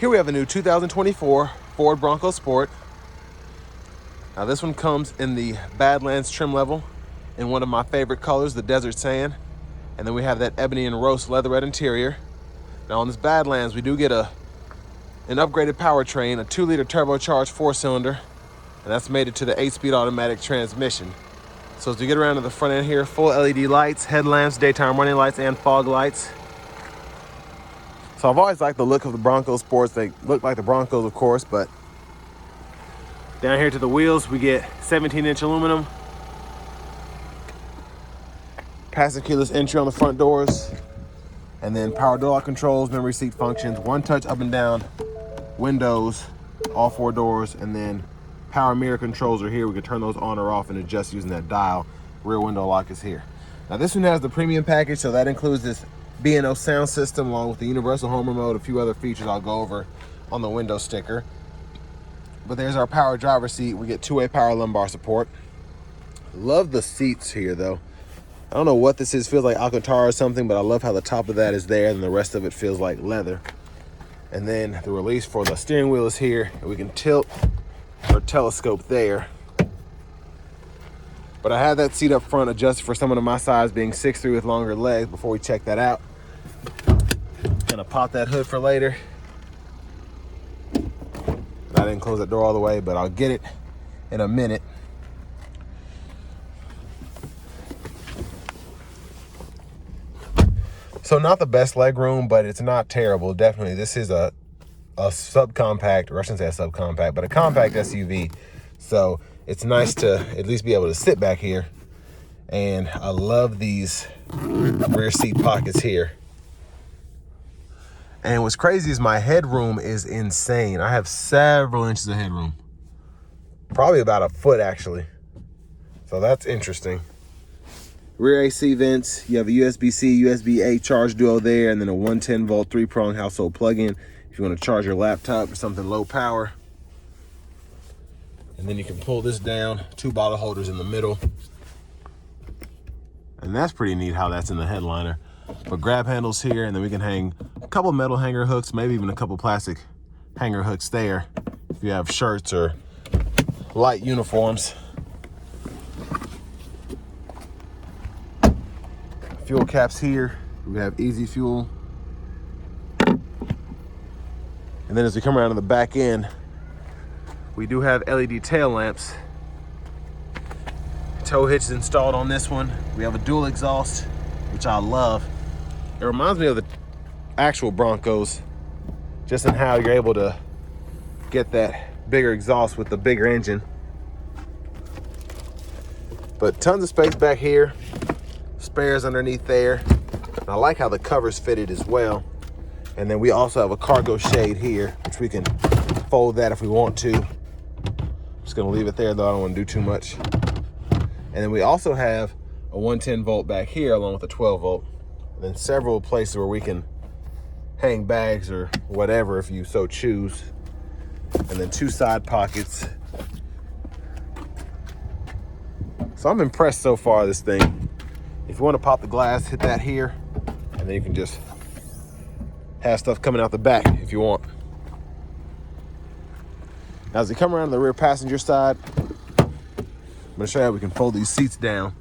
Here we have a new 2024 Ford Bronco Sport. Now this one comes in the Badlands trim level in one of my favorite colors, the desert sand. And then we have that ebony and roast leatherette interior. Now on this Badlands, we do get an upgraded powertrain, a 2-liter turbocharged 4-cylinder, and that's mated to the 8-speed automatic transmission. So as we get around to the front end here, full LED lights, headlamps, daytime running lights, and fog lights. So I've always liked the look of the Bronco Sports. They look like the Broncos, of course, but down here to the wheels, we get 17-inch aluminum. Passive keyless entry on the front doors. And then power door lock controls, memory seat functions, one touch up and down windows, all 4 doors, and then power mirror controls are here. We can turn those on or off and adjust using that dial. Rear window lock is here. Now this one has the premium package, so that includes this B&O sound system along with the universal home remote, a few other features I'll go over on the window sticker. But there's our power driver seat. We get 2-way power lumbar support. Love the seats here though. I don't know what this is, feels like Alcantara or something, but I love how the top of that is there and the rest of it feels like leather. And then the release for the steering wheel is here, and we can tilt or telescope there. But I have that seat up front adjusted for someone of my size, being 6'3" with longer legs, before we check that out. Gonna pop that hood for later. I didn't close that door all the way, but I'll get it in a minute. So not the best leg room, but it's not terrible. Definitely, this is a subcompact, or I shouldn't say a subcompact, but a compact SUV. So it's nice to at least be able to sit back here. And I love these rear seat pockets here. And what's crazy is my headroom is insane. I have several inches of headroom. Probably about a foot, actually. So that's interesting. Rear AC vents. You have a USB-C, USB-A charge duo there, and then a 110-volt 3-prong household plug-in if you want to charge your laptop or something low power. And then you can pull this down, 2 bottle holders in the middle. And that's pretty neat how that's in the headliner. But grab handles here, and then we can hang a couple metal hanger hooks, maybe even a couple plastic hanger hooks there if you have shirts or light uniforms. Fuel caps here. We have easy fuel. And then as we come around to the back end, we do have LED tail lamps. Tow hitch is installed on this one. We have a dual exhaust, which I love. It reminds me of the actual Broncos, just in how you're able to get that bigger exhaust with the bigger engine. But tons of space back here, spares underneath there. And I like how the cover's fitted as well. And then we also have a cargo shade here, which we can fold that if we want to. I'm just gonna leave it there though, I don't wanna do too much. And then we also have a 110-volt back here along with a 12-volt. And then several places where we can hang bags or whatever if you so choose. And then 2 side pockets. So I'm impressed so far, this thing. If you want to pop the glass, hit that here, and then you can just have stuff coming out the back if you want. Now as we come around to the rear passenger side, I'm gonna show you how we can fold these seats down.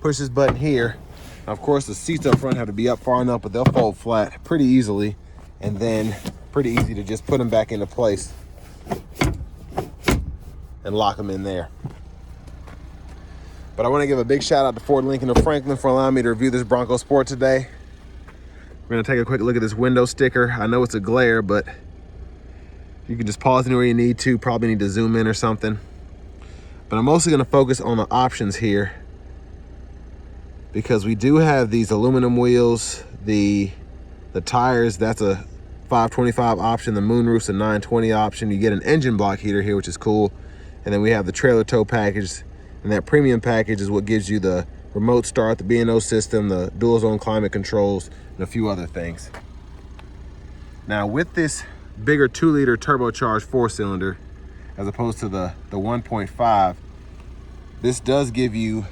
Push this button here. Now, of course, the seats up front have to be up far enough, but they'll fold flat pretty easily. And then pretty easy to just put them back into place and lock them in there. But I want to give a big shout out to Ford Lincoln of Franklin for allowing me to review this Bronco Sport today. We're gonna take a quick look at this window sticker. I know it's a glare, but you can just pause anywhere you need to. Probably need to zoom in or something. But I'm mostly gonna focus on the options here, because we do have these aluminum wheels, the tires, that's a 525 option, the moonroof's a 920 option. You get an engine block heater here, which is cool. And then we have the trailer tow package, and that premium package is what gives you the remote start, the B&O system, the dual zone climate controls, and a few other things. Now with this bigger 2-liter turbocharged 4-cylinder, as opposed to the 1.5, this does give you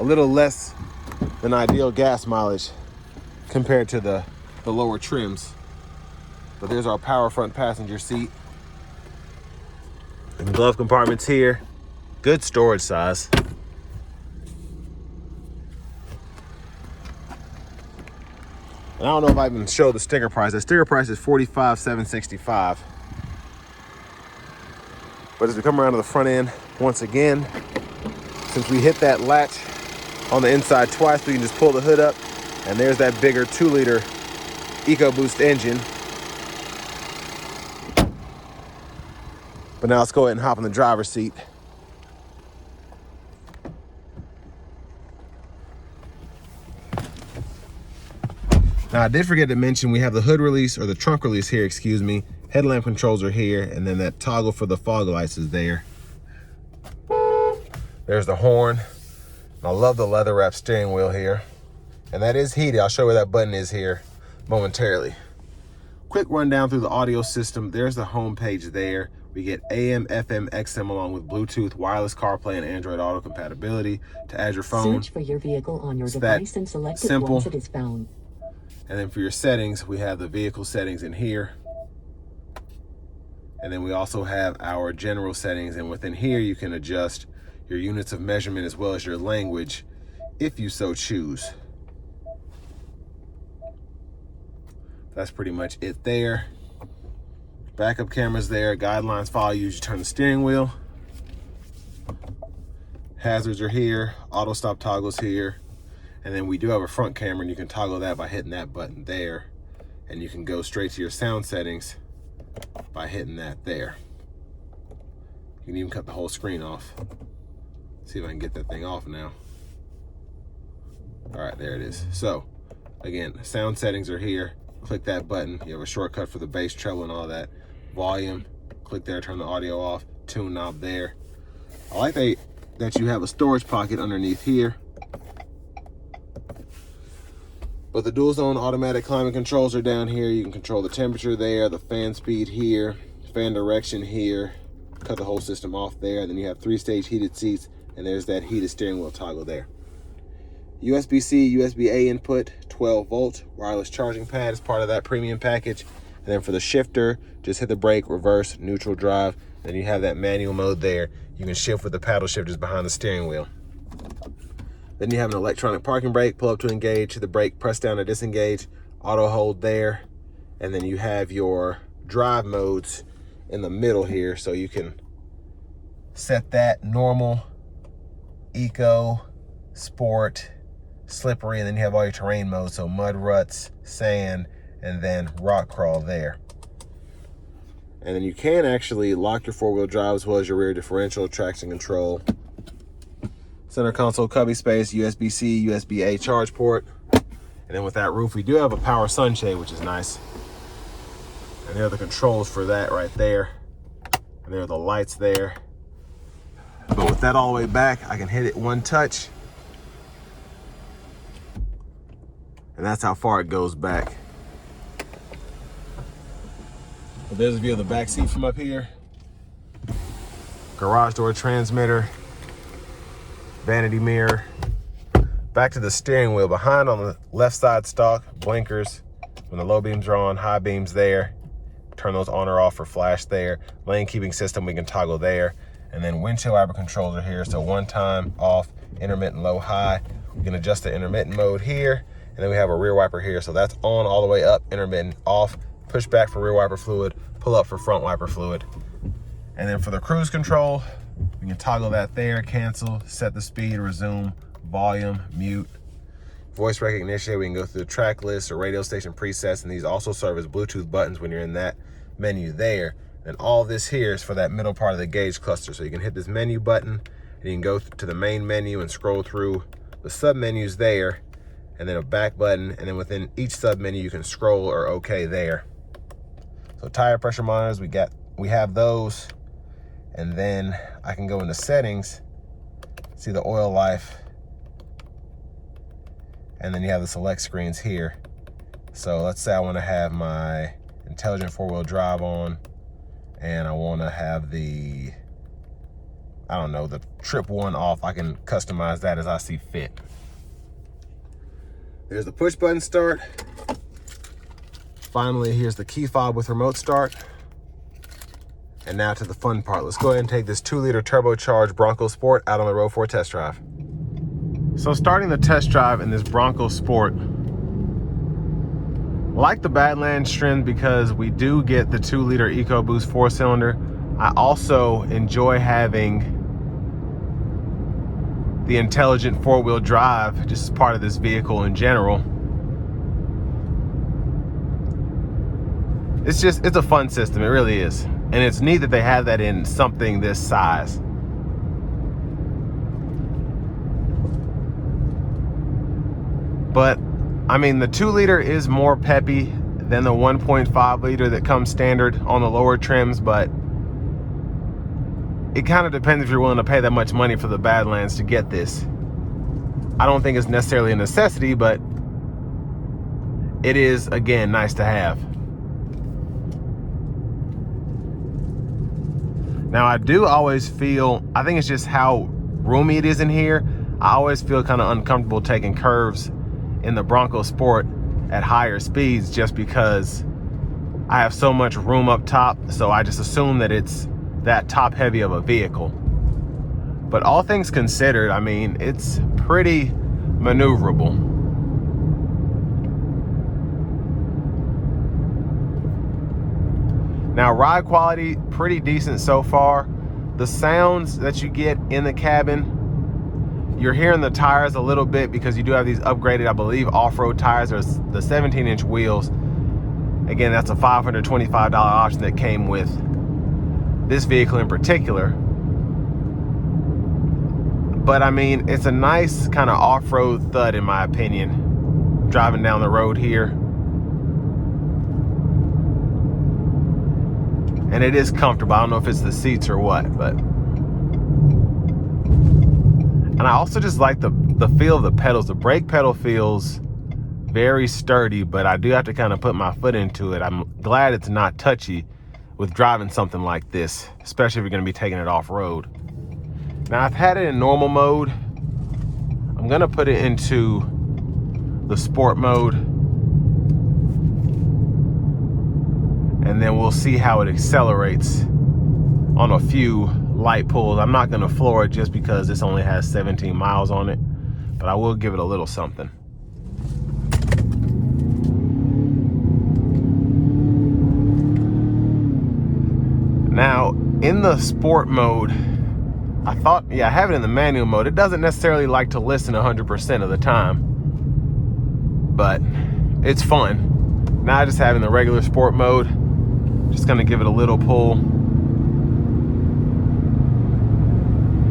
a little less than ideal gas mileage compared to the lower trims. But there's our power front passenger seat. And glove compartments here. Good storage size. And I don't know if I even show the sticker price. The sticker price is $45,765. But as we come around to the front end, once again, since we hit that latch on the inside twice, we can just pull the hood up, and there's that bigger 2-liter EcoBoost engine. But now let's go ahead and hop in the driver's seat. Now, I did forget to mention we have the hood release, or the trunk release here, excuse me. Headlamp controls are here, and then that toggle for the fog lights is there. There's the horn. I love the leather wrap steering wheel here. And that is heated. I'll show you where that button is here momentarily. Quick rundown through the audio system. There's the home page there. We get AM, FM, XM along with Bluetooth, wireless CarPlay, and Android Auto compatibility to add your phone. Search for your vehicle on your device and select it once it is found. And then for your settings, we have the vehicle settings in here. And then we also have our general settings. And within here, you can adjust your units of measurement as well as your language if you so choose. That's pretty much it there. Backup cameras there, guidelines follow you as you turn the steering wheel. Hazards are here, auto stop toggles here. And then we do have a front camera, and you can toggle that by hitting that button there. And you can go straight to your sound settings by hitting that there. You can even cut the whole screen off. See if I can get that thing off now. All right, there it is. So again, sound settings are here. Click that button. You have a shortcut for the bass, treble, and all that. Volume, click there, turn the audio off. Tune knob there. I like that you have a storage pocket underneath here. But the dual zone automatic climate controls are down here. You can control the temperature there, the fan speed here, fan direction here. Cut the whole system off there. Then you have 3-stage heated seats, and there's that heated steering wheel toggle there. USB-C, USB-A input, 12 volt, wireless charging pad is part of that premium package. And then for the shifter, just hit the brake, reverse, neutral drive. Then you have that manual mode there. You can shift with the paddle shifters behind the steering wheel. Then you have an electronic parking brake, pull up to engage, hit the brake, press down to disengage, auto hold there. And then you have your drive modes in the middle here. So you can set that normal, eco, sport, slippery, and then you have all your terrain modes. So mud, ruts, sand, and then rock crawl there. And then you can actually lock your 4-wheel drive as well as your rear differential, traction control. Center console cubby space, USB-C, USB-A charge port. And then with that roof, we do have a power sunshade, which is nice. And there are the controls for that right there. And there are the lights there. But with that all the way back, I can hit it one touch. And that's how far it goes back. But there's a view of the back seat from up here. Garage door transmitter. Vanity mirror. Back to the steering wheel. Behind on the left side stalk, blinkers. When the low beams are on, high beams there. Turn those on or off for flash there. Lane keeping system, we can toggle there. And then windshield wiper controls are here. So one time off, intermittent, low, high. We can adjust the intermittent mode here. And then we have a rear wiper here. So that's on all the way up, intermittent, off. Push back for rear wiper fluid, pull up for front wiper fluid. And then for the cruise control, we can toggle that there, cancel, set the speed, resume, volume, mute. Voice recognition, we can go through the track list or radio station presets, and these also serve as Bluetooth buttons when you're in that menu there. And all this here is for that middle part of the gauge cluster. So you can hit this menu button, and you can go to the main menu and scroll through the sub menus there, and then a back button, and then within each sub menu you can scroll or OK there. So tire pressure monitors, we have those. And then I can go into settings, see the oil life, and then you have the select screens here. So let's say I want to have my intelligent 4-wheel drive on, and I want to have the, I don't know, the trip one off. I can customize that as I see fit. There's the push button start. Finally, here's the key fob with remote start. And now to the fun part. Let's go ahead and take this 2-liter turbocharged Bronco Sport out on the road for a test drive. So starting the test drive in this Bronco Sport, I like the Badlands trim because we do get the 2-liter EcoBoost 4-cylinder. I also enjoy having the intelligent 4-wheel drive just as part of this vehicle in general. It's a fun system, it really is. And it's neat that they have that in something this size. But, I mean, the 2-liter is more peppy than the 1.5-liter that comes standard on the lower trims, but it kind of depends if you're willing to pay that much money for the Badlands to get this. I don't think it's necessarily a necessity, but it is, again, nice to have. Now, I do always feel, I think it's just how roomy it is in here. I always feel kind of uncomfortable taking curves in the Bronco Sport at higher speeds just because I have so much room up top. So I just assume that it's that top heavy of a vehicle. But all things considered, I mean, it's pretty maneuverable. Now, ride quality, pretty decent so far. The sounds that you get in the cabin, you're hearing the tires a little bit because you do have these upgraded, I believe, off-road tires. There's the 17-inch wheels. Again, that's a $525 option that came with this vehicle in particular. But I mean, it's a nice kind of off-road thud in my opinion, driving down the road here. And it is comfortable. I don't know if it's the seats or what, but. And I also just like the feel of the pedals. The brake pedal feels very sturdy, but I do have to kind of put my foot into it. I'm glad it's not touchy with driving something like this, especially if you're gonna be taking it off-road. Now, I've had it in normal mode. I'm gonna put it into the sport mode. And then we'll see how it accelerates on a few light pulls. I'm not gonna floor it just because this only has 17 miles on it, but I will give it a little something. Now, in the sport mode, I thought, yeah, I have it in the manual mode. It doesn't necessarily like to listen 100% of the time, but it's fun. Now I just have it in the regular sport mode. Just gonna give it a little pull.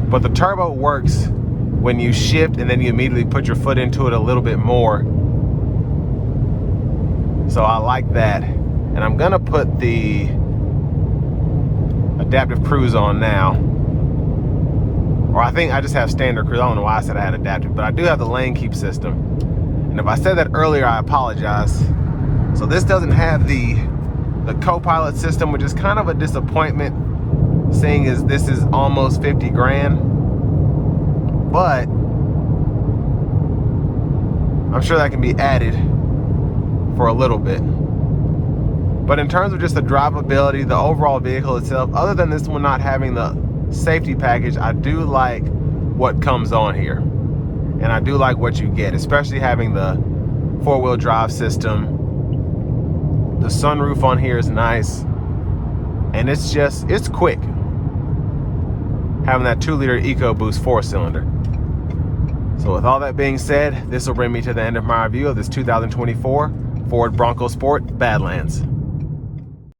But the turbo works when you shift and then you immediately put your foot into it a little bit more. So I like that. And I'm gonna put the adaptive cruise on now. Or I think I just have standard cruise. I don't know why I said I had adaptive, but I do have the lane keep system. And if I said that earlier, I apologize. So this doesn't have the co-pilot system, which is kind of a disappointment, seeing as this is almost 50 grand. But I'm sure that can be added for a little bit. But in terms of just the drivability, the overall vehicle itself, other than this one not having the safety package, I do like what comes on here. And I do like what you get, especially having the 4-wheel drive system. The sunroof on here is nice, and it's quick having that 2-liter EcoBoost 4-cylinder. So with all that being said, this will bring me to the end of my review of this 2024 Ford Bronco Sport Badlands.